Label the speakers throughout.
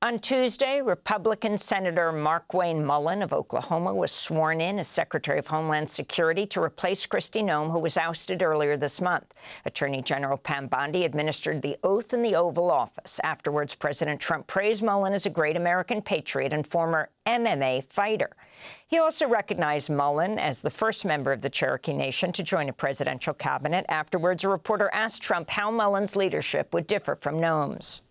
Speaker 1: On Tuesday, Republican Senator Markwayne Mullin of Oklahoma was sworn in as Secretary of Homeland Security to replace Kristi Noem, who was ousted earlier this month. Attorney General Pam Bondi administered the oath in the Oval Office. Afterwards, President Trump praised Mullin as a great American patriot and former MMA fighter. He also recognized Mullin as the first member of the Cherokee Nation to join a presidential cabinet. Afterwards, a reporter asked Trump how Mullin's leadership would differ from Noem's.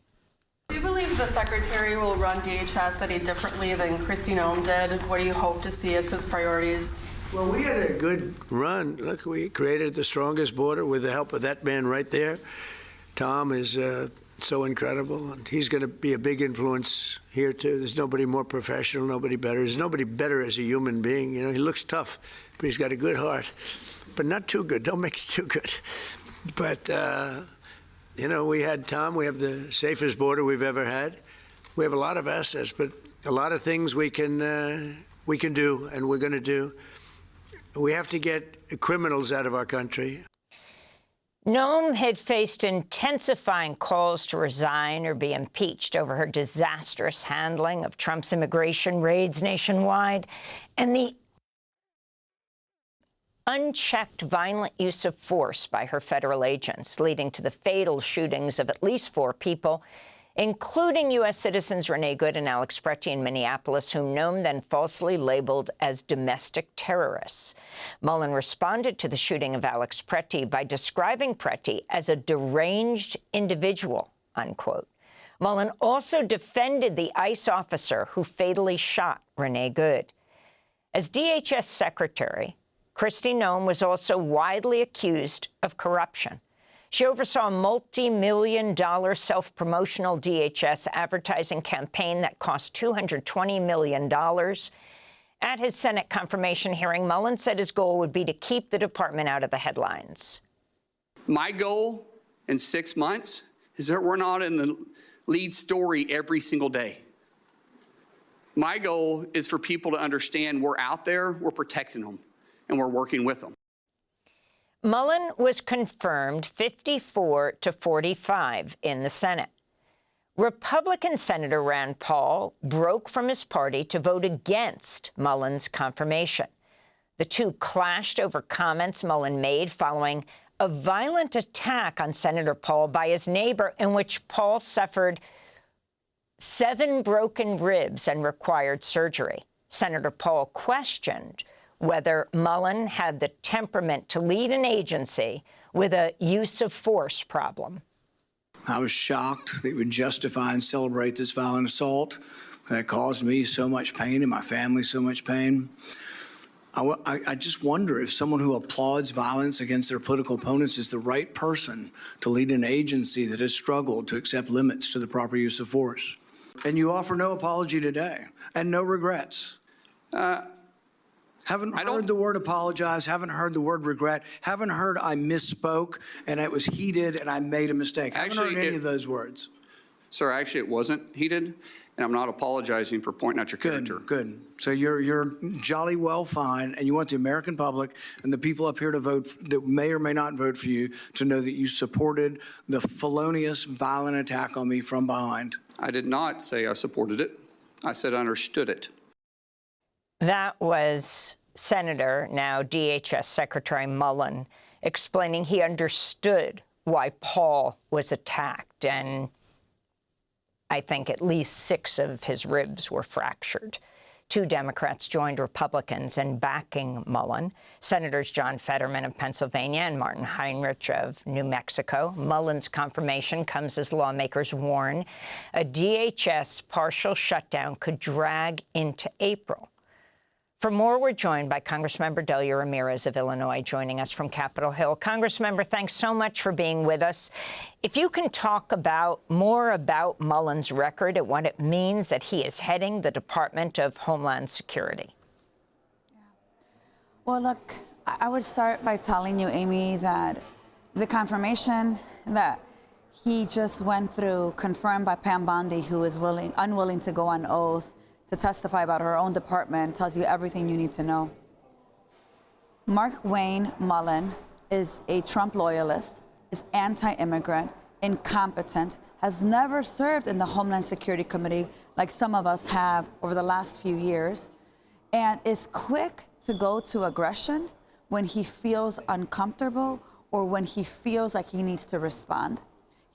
Speaker 2: Do you believe the Secretary will run DHS any differently than Kristi Noem did? What do you hope to see as his priorities?
Speaker 3: Well, we had a good run. Look, we created the strongest border with the help of that man right there. Tom is so incredible, and he's going to be a big influence here, too. There's nobody more professional, nobody better. There's nobody better as a human being. You know, he looks tough, but he's got a good heart. But not too good. Don't make it too good. But you know, we had Tom. We have the safest border we've ever had. We have a lot of assets, but a lot of things we can do, and we're going to do. We have to get criminals out of our country.
Speaker 1: Nome had faced intensifying calls to resign or be impeached over her disastrous handling of Trump's immigration raids nationwide and the unchecked violent use of force by her federal agents, leading to the fatal shootings of at least 4 people, including U.S. citizens Renee Good and Alex Preti in Minneapolis, whom Nome then falsely labeled as domestic terrorists. Mullin responded to the shooting of Alex Preti by describing Preti as a deranged individual, unquote. Mullin also defended the ICE officer who fatally shot Renee Good. As DHS Secretary, Kristi Noem was also widely accused of corruption. She oversaw a multi-million-dollar self-promotional DHS advertising campaign that cost $220 million. At his Senate confirmation hearing, Mullin said his goal would be to keep the department out of the headlines.
Speaker 4: My goal in 6 months is that we're not in the lead story every single day. My goal is for people to understand we're out there, we're protecting them, and we're working with them.
Speaker 1: Mullin was confirmed 54 to 45 in the Senate. Republican Senator Rand Paul broke from his party to vote against Mullin's confirmation. The two clashed over comments Mullin made following a violent attack on Senator Paul by his neighbor, in which Paul suffered 7 broken ribs and required surgery. Senator Paul questioned whether Mullin had the temperament to lead an agency with a use of force problem.
Speaker 5: I was shocked that he would justify and celebrate this violent assault that caused me so much pain and my family so much pain. I just wonder if someone who applauds violence against their political opponents is the right person to lead an agency that has struggled to accept limits to the proper use of force. And you offer no apology today and no regrets. Haven't heard the word apologize, haven't heard the word regret, haven't heard I misspoke and it was heated and I made a mistake. Haven't heard any of those words.
Speaker 4: Sir, actually it wasn't heated, and I'm not apologizing for pointing out your character.
Speaker 5: Good. So you're jolly well fine, and you want the American public and the people up here to vote, that may or may not vote for you, to know that you supported the felonious, violent attack on me from behind.
Speaker 4: I did not say I supported it. I said I understood it.
Speaker 1: That was Senator, now DHS Secretary Mullin, explaining he understood why Paul was attacked, and I think at least 6 of his ribs were fractured. 2 Democrats joined Republicans in backing Mullin, Senators John Fetterman of Pennsylvania and Martin Heinrich of New Mexico. Mullin's confirmation comes as lawmakers warn a DHS partial shutdown could drag into April. For more, we're joined by Congressmember Delia Ramirez of Illinois, joining us from Capitol Hill. Congressmember, thanks so much for being with us. If you can talk more about Mullin's record and what it means that he is heading the Department of Homeland Security.
Speaker 6: Yeah. Well, look, I would start by telling you, Amy, that the confirmation that he just went through, confirmed by Pam Bondi, who is unwilling to go on oath to testify about her own department, tells you everything you need to know. Markwayne Mullin is a Trump loyalist, is anti-immigrant, incompetent, has never served in the Homeland Security Committee like some of us have over the last few years, and is quick to go to aggression when he feels uncomfortable or when he feels like he needs to respond.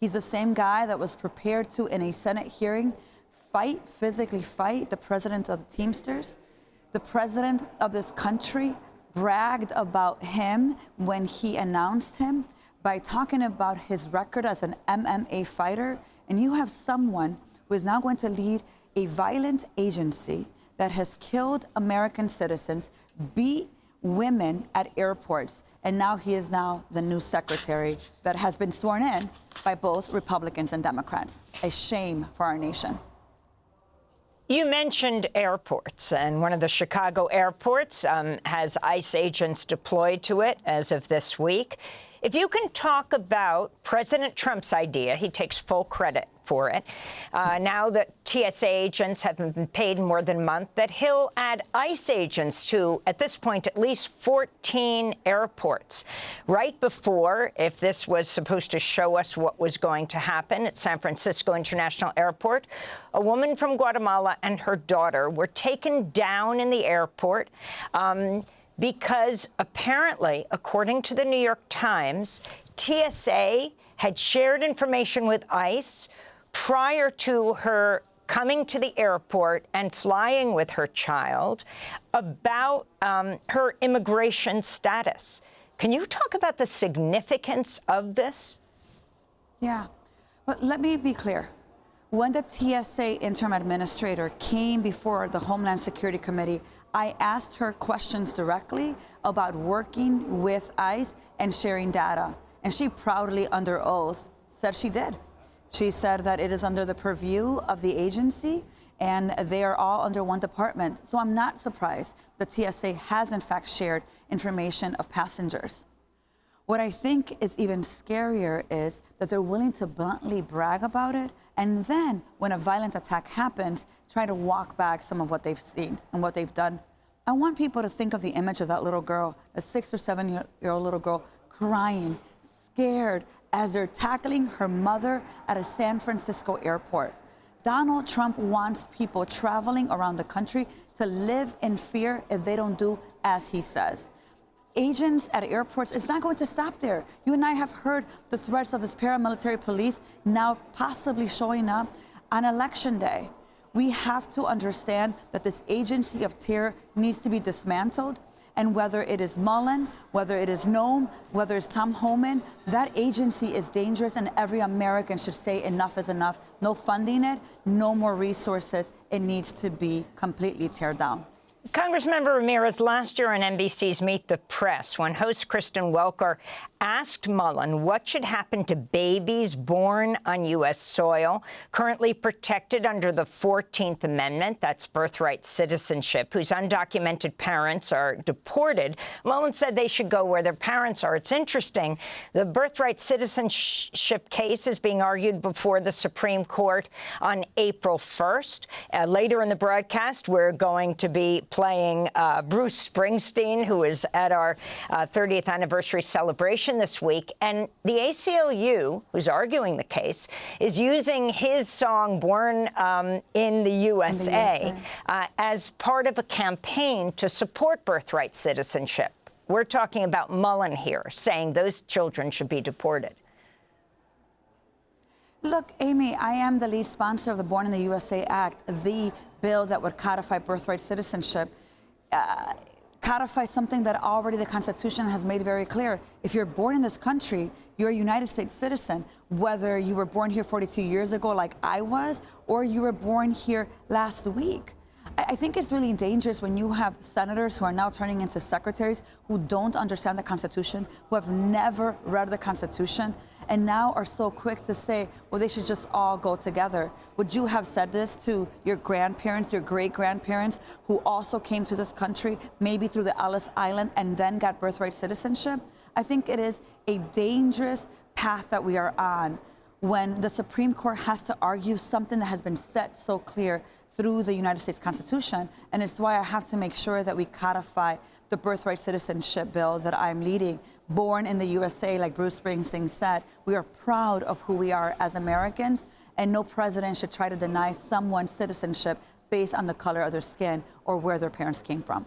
Speaker 6: He's the same guy that was prepared to, in a Senate hearing, physically fight the president of the Teamsters. The president of this country bragged about him when he announced him by talking about his record as an MMA fighter. And you have someone who is now going to lead a violent agency that has killed American citizens, beat women at airports, and now he is now the new secretary that has been sworn in by both Republicans and Democrats. A shame for our nation.
Speaker 1: You mentioned airports, and one of the Chicago airports has ICE agents deployed to it as of this week. If you can talk about President Trump's idea, he takes full credit for it, now that TSA agents have been paid more than a month, that he'll add ICE agents to, at this point, at least 14 airports. Right before, if this was supposed to show us what was going to happen at San Francisco International Airport, a woman from Guatemala and her daughter were taken down in the airport because apparently, according to the New York Times, TSA had shared information with ICE prior to her coming to the airport and flying with her child about her immigration status. Can you talk about the significance of this?
Speaker 6: Yeah, but let me be clear. When the TSA interim administrator came before the Homeland Security Committee, I asked her questions directly about working with ICE and sharing data. And she proudly, under oath, said she did. She said that it is under the purview of the agency and they are all under one department. So I'm not surprised that TSA has in fact shared information of passengers. What I think is even scarier is that they're willing to bluntly brag about it, and then when a violent attack happens, try to walk back some of what they've seen and what they've done. I want people to think of the image of that little girl, a 6 or 7-year-old little girl, crying, scared, as they're tackling her mother at a San Francisco airport. Donald Trump wants people traveling around the country to live in fear if they don't do as he says. Agents at airports, it's not going to stop there. You and I have heard the threats of this paramilitary police now possibly showing up on Election Day. We have to understand that this agency of terror needs to be dismantled. And whether it is Mullin, whether it is Nome, whether it's Tom Homan, that agency is dangerous, and every American should say enough is enough. No funding it, no more resources. It needs to be completely teared down.
Speaker 1: Congressmember Ramirez, last year on NBC's Meet the Press, when host Kristen Welker asked Mullin what should happen to babies born on U.S. soil, currently protected under the 14th Amendment, that's birthright citizenship, whose undocumented parents are deported, Mullin said they should go where their parents are. It's interesting. The birthright citizenship case is being argued before the Supreme Court on April 1st. Later in the broadcast, we're going to be playing Bruce Springsteen, who is at our 30th anniversary celebration this week. And the ACLU, who's arguing the case, is using his song Born in the USA as part of a campaign to support birthright citizenship. We're talking about Mullin here, saying those children should be deported.
Speaker 6: Look, Amy, I am the lead sponsor of the Born in the USA Act, the bill that would codify birthright citizenship, codify something that already the Constitution has made very clear. If you're born in this country, you're a United States citizen, whether you were born here 42 years ago like I was, or you were born here last week. I think it's really dangerous when you have senators who are now turning into secretaries who don't understand the Constitution, who have never read the Constitution, and now are so quick to say, well, they should just all go together. Would you have said this to your grandparents, your great-grandparents, who also came to this country, maybe through the Ellis Island, and then got birthright citizenship? I think it is a dangerous path that we are on when the Supreme Court has to argue something that has been set so clear through the United States Constitution. And it's why I have to make sure that we codify the birthright citizenship bill that I'm leading, born in the USA, like Bruce Springsteen said. We are proud of who we are as Americans, and no president should try to deny someone citizenship based on the color of their skin or where their parents came from.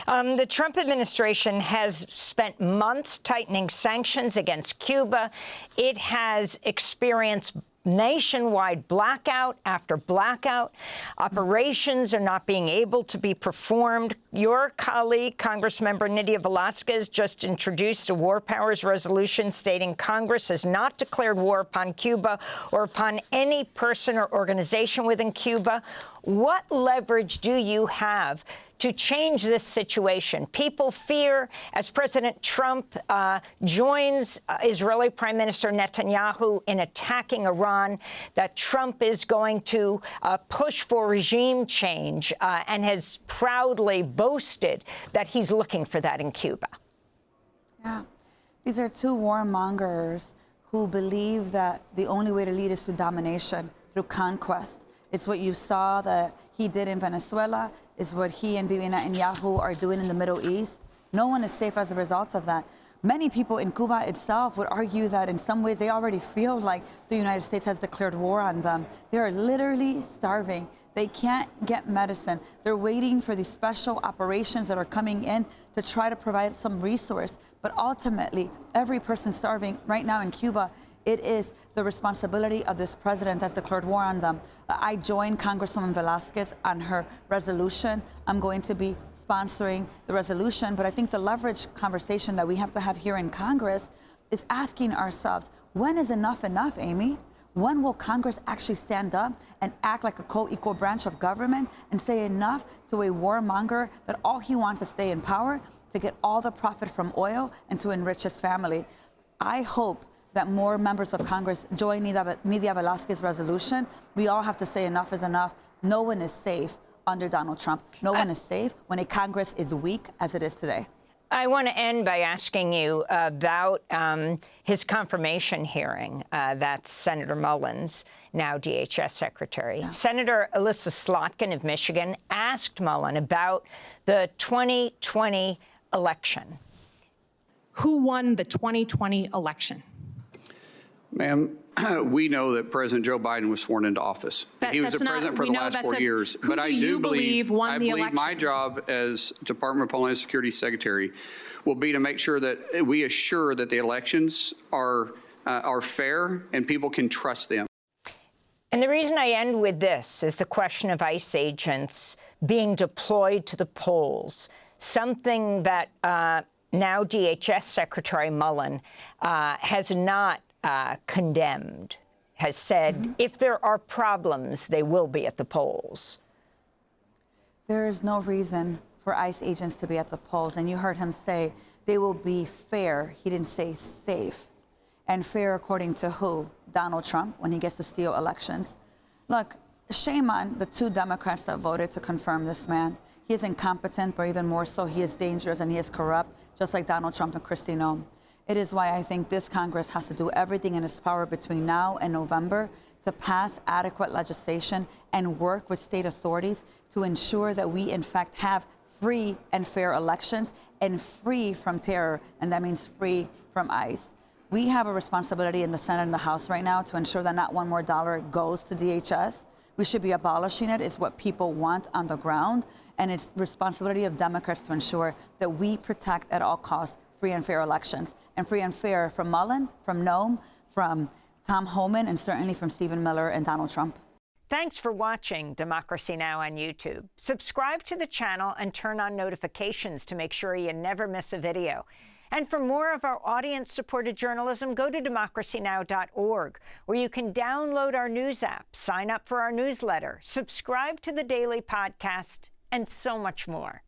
Speaker 1: The Trump administration has spent months tightening sanctions against Cuba. It has experienced nationwide blackout after blackout. Operations are not being able to be performed. Your colleague, Congressmember Nydia Velázquez, just introduced a war powers resolution stating Congress has not declared war upon Cuba or upon any person or organization within Cuba. What leverage do you have to change this situation? People fear, as President Trump joins Israeli Prime Minister Netanyahu in attacking Iran, that Trump is going to push for regime change and has proudly boasted that he's looking for that in Cuba.
Speaker 6: Yeah, these are two warmongers who believe that the only way to lead is through domination, through conquest. It's what you saw that he did in Venezuela. Is what he and Bibi Netanyahu are doing in the Middle East. No one is safe as a result of that. Many people in Cuba itself would argue that in some ways they already feel like the United States has declared war on them. They are literally starving. They can't get medicine. They're waiting for these special operations that are coming in to try to provide some resource. But ultimately, every person starving right now in Cuba, it is the responsibility of this president that's declared war on them. I joined Congresswoman Velázquez on her resolution. I'm going to be sponsoring the resolution, but I think the leverage conversation that we have to have here in Congress is asking ourselves, when is enough enough, Amy? When will Congress actually stand up and act like a co-equal branch of government and say enough to a warmonger that all he wants is to stay in power, to get all the profit from oil, and to enrich his family? I hope that more members of Congress join Nydia Velázquez's resolution. We all have to say enough is enough. No one is safe under Donald Trump. No one is safe when a Congress is weak as it is today.
Speaker 1: I want to end by asking you about his confirmation hearing. That's Senator Mullin's, now DHS Secretary. Yeah. Senator Elissa Slotkin of Michigan asked Mullin about the 2020 election.
Speaker 7: Who won the 2020 election?
Speaker 4: Ma'am, we know that President Joe Biden was sworn into office. He was the president for the last 4 years.
Speaker 7: But I do believe won the election?
Speaker 4: My job as Department of Homeland Security Secretary will be to make sure that we assure that the elections are fair and people can trust them.
Speaker 1: And the reason I end with this is the question of ICE agents being deployed to the polls, something that now DHS Secretary Mullin has not condemned, has said, if there are problems, they will be at the polls.
Speaker 6: There is no reason for ICE agents to be at the polls. And you heard him say they will be fair. He didn't say safe. And fair according to who? Donald Trump, when he gets to steal elections. Look, shame on the 2 Democrats that voted to confirm this man. He is incompetent, but even more so, he is dangerous and he is corrupt, just like Donald Trump and Kristi Noem. It is why I think this Congress has to do everything in its power between now and November to pass adequate legislation and work with state authorities to ensure that we, in fact, have free and fair elections and free from terror, and that means free from ICE. We have a responsibility in the Senate and the House right now to ensure that not one more dollar goes to DHS. We should be abolishing it. It's what people want on the ground, and it's the responsibility of Democrats to ensure that we protect at all costs free and fair elections. And free and fair from Mullin, from Nome, from Tom Homan, and certainly from Stephen Miller and Donald Trump.
Speaker 1: Thanks for watching Democracy Now! On YouTube. Subscribe to the channel and turn on notifications to make sure you never miss a video. And for more of our audience-supported journalism, go to democracynow.org, where you can download our news app, sign up for our newsletter, subscribe to the daily podcast, and so much more.